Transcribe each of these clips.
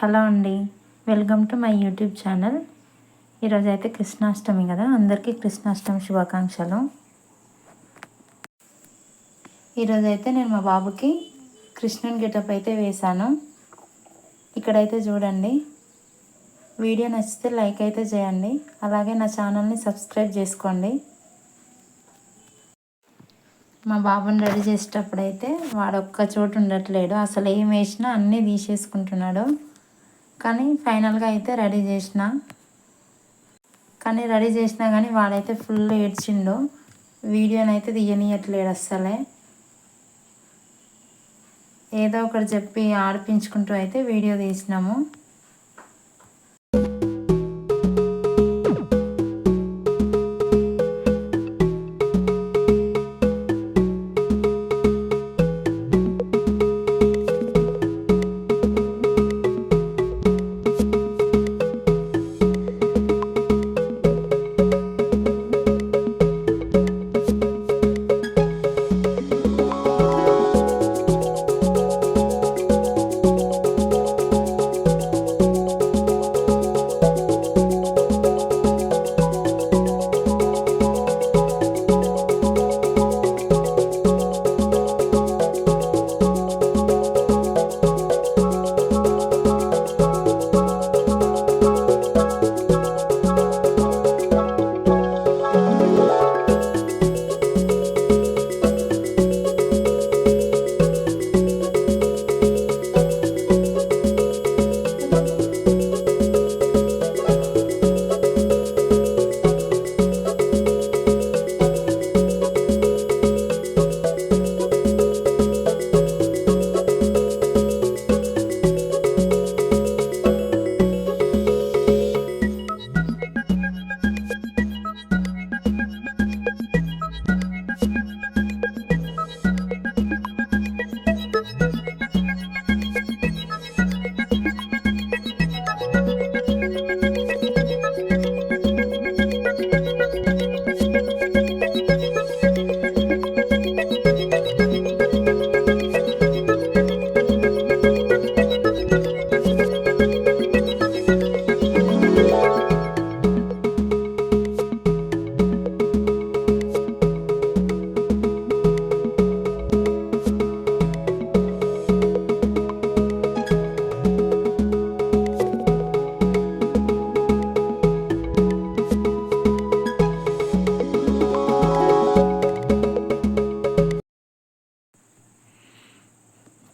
Hello అండి, welcome to my YouTube channel. ఈరోజు అయితే కృష్ణాష్టమి కదా, అందరికీ కృష్ణాష్టమి శుభాకాంక్షలు. ఈరోజు అయితే నేను మా బాబుకి కృష్ణుని గెటప్ అయితే వేశాను. ఇక్కడైతే చూడండి. వీడియో నచ్చితే లైక్ అయితే చేయండి, అలాగే నా ఛానల్ని సబ్స్క్రైబ్ చేసుకోండి. మా బాబుని రెడీ చేసేటప్పుడు అయితే వాడు ఒక్క చోటు ఉండట్లేడు, అసలు ఏం వేసినా అన్నీ తీసేసుకుంటున్నాడు. కానీ ఫైనల్గా అయితే రెడీ చేసినా కానీ వాడైతే ఫుల్ ఏడ్చిండు. వీడియోనైతే తీయనీయట్లేడు అస్సలే. ఏదో ఒకటి చెప్పి ఆడిపించుకుంటూ అయితే వీడియో తీసినాము.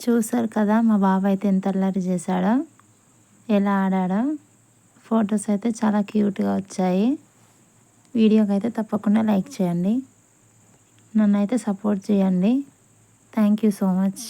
చూసారు కదా, మా బాబు అయితే ఎంత అల్లరి చేశాడో, ఎలా ఆడాడో. ఫొటోస్ అయితే చాలా క్యూట్గా వచ్చాయి. వీడియోకి అయితే తప్పకుండా లైక్ చేయండి, నన్ను అయితే సపోర్ట్ చేయండి. Thank you so much.